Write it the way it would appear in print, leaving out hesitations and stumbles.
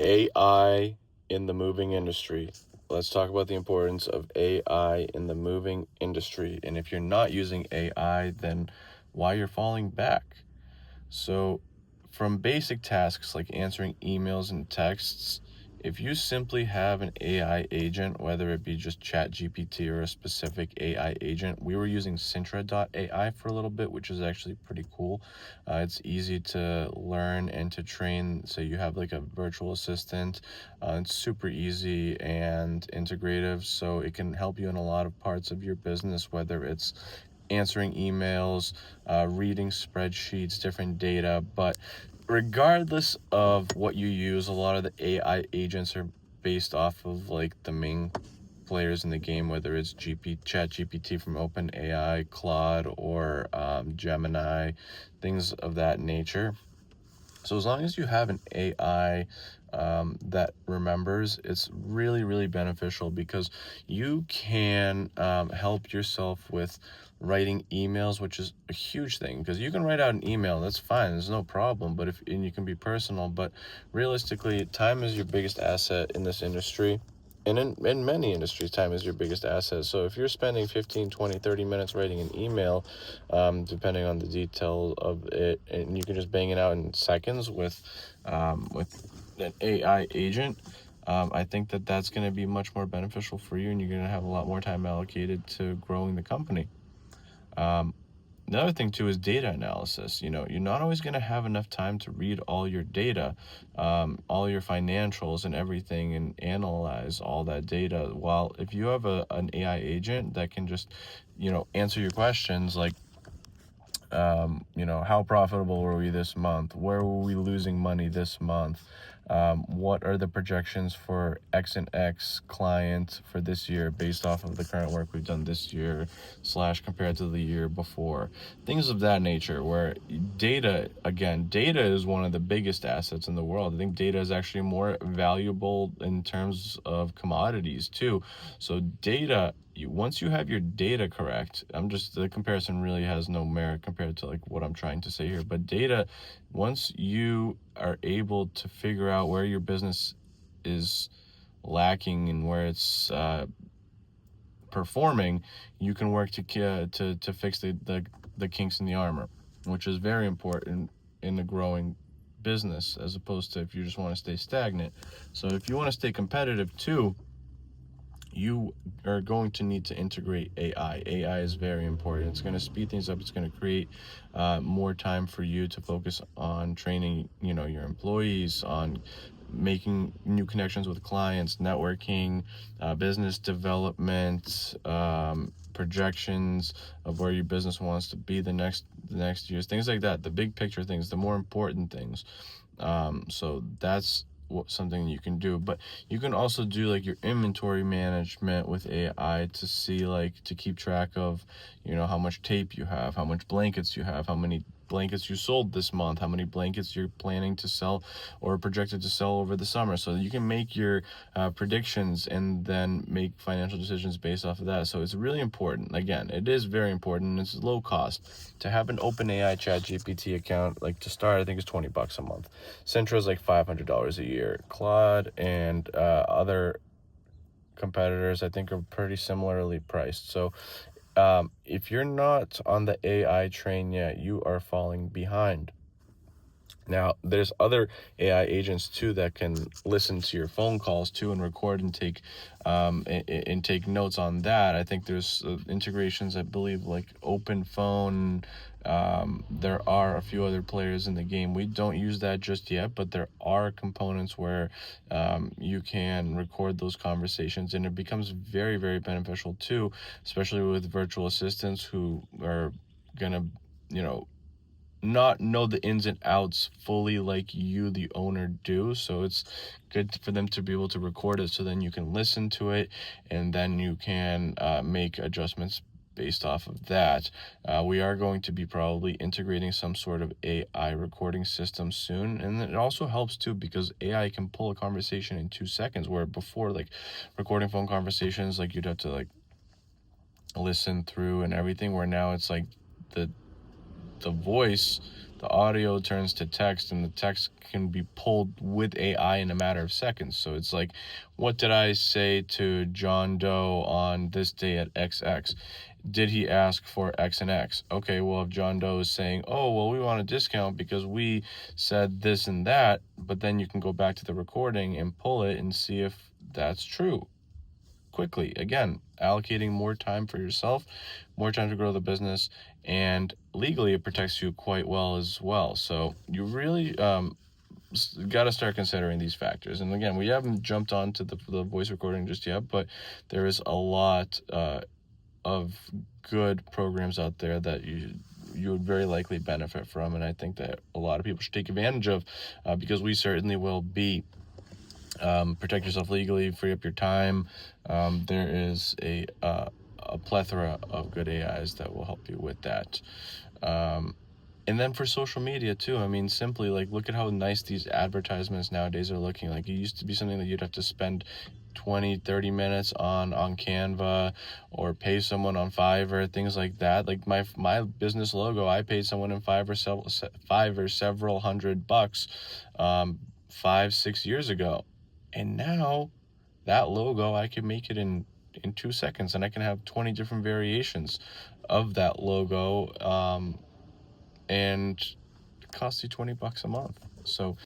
AI in the moving industry. Let's talk about the importance of AI in the moving industry. And if you're not using AI, then why you're falling back. So, from basic tasks like answering emails and texts, if you simply have an AI agent, whether it be just ChatGPT or a specific AI agent, we were using Cintra.ai for a little bit, which is actually pretty cool. It's easy to learn and to train. So you have like a virtual assistant. It's super easy and integrative, so it can help you in a lot of parts of your business, whether it's answering emails, reading spreadsheets, different data. But regardless of what you use, a lot of the AI agents are based off of like the main players in the game, whether it's ChatGPT from OpenAI, Claude, or Gemini, things of that nature. So as long as you have an AI that remembers, it's really, really beneficial because you can help yourself with writing emails, which is a huge thing because you can write out an email, that's fine, there's no problem, and you can be personal, but realistically, time is your biggest asset in this industry. And in many industries, time is your biggest asset. So if you're spending 15, 20, 30 minutes writing an email, depending on the detail of it, and you can just bang it out in seconds with an AI agent, I think that that's going to be much more beneficial for you, and you're going to have a lot more time allocated to growing the company. Another thing too is data analysis. You're not always going to have enough time to read all your data, all your financials and everything, and analyze all that data. While if you have an AI agent that can just, answer your questions like, how profitable were we this month? Where were we losing money this month? What are the projections for X and X client for this year based off of the current work we've done this year / compared to the year before? Things of that nature, where data is one of the biggest assets in the world. I think data is actually more valuable in terms of commodities too. So data, once you have your data correct, the comparison really has no merit compared to like what I'm trying to say here, but data, once you are able to figure out where your business is lacking and where it's performing, you can work to fix the kinks in the armor, which is very important in the growing business, as opposed to if you just want to stay stagnant. So if you want to stay competitive too, you are going to need to integrate AI. AI is very important. It's going to speed things up. It's going to create more time for you to focus on training, your employees, on making new connections with clients, networking, business development, projections of where your business wants to be the next years, things like that. The big picture things, the more important things. So that's something you can do. But you can also do like your inventory management with AI to see, like, to keep track of, how much tape you have, how much blankets you have, how many blankets you sold this month, how many blankets you're planning to sell or projected to sell over the summer, so you can make your predictions and then make financial decisions based off of that. So it's really important. Again, it is very important. It's low cost to have an OpenAI ChatGPT account. Like, to start, I think it's $20 a month. Cintra is like $500 a year. Claude and other competitors, I think, are pretty similarly priced. So if you're not on the AI train yet, you are falling behind. Now, there's other AI agents too that can listen to your phone calls too and record and take notes on that. I think there's integrations, I believe, like OpenPhone. There are a few other players in the game. We don't use that just yet, but there are components where you can record those conversations, and it becomes very, very beneficial too, especially with virtual assistants who are gonna, not know the ins and outs fully like you, the owner, do. So it's good for them to be able to record it, so then you can listen to it, and then you can make adjustments based off of that. We are going to be probably integrating some sort of AI recording system soon, and it also helps too because AI can pull a conversation in 2 seconds, where before, like, recording phone conversations, like, you'd have to like listen through and everything, where now it's like the the voice, the audio turns to text, and the text can be pulled with AI in a matter of seconds. So it's like, what did I say to John Doe on this day at XX? Did he ask for X and X? Okay, well, if John Doe is saying, oh, well, we want a discount because we said this and that, but then you can go back to the recording and pull it and see if that's true quickly. Again, allocating more time for yourself, more time to grow the business, and legally it protects you quite well as well. So you really got to start considering these factors. And again, we haven't jumped onto the voice recording just yet, but there is a lot of good programs out there that you would very likely benefit from, and I think that a lot of people should take advantage of, because we certainly will be. Protect yourself legally, free up your time. There is a plethora of good AIs that will help you with that. And then for social media too, I mean, simply like, look at how nice these advertisements nowadays are looking. Like, it used to be something that you'd have to spend 20-30 minutes on Canva, or pay someone on Fiverr, things like that. Like my business logo, I paid someone in Fiverr several $100, 5-6 years ago, and now that logo, I can make it in 2 seconds, and I can have 20 different variations of that logo, and it costs you $20 a month. So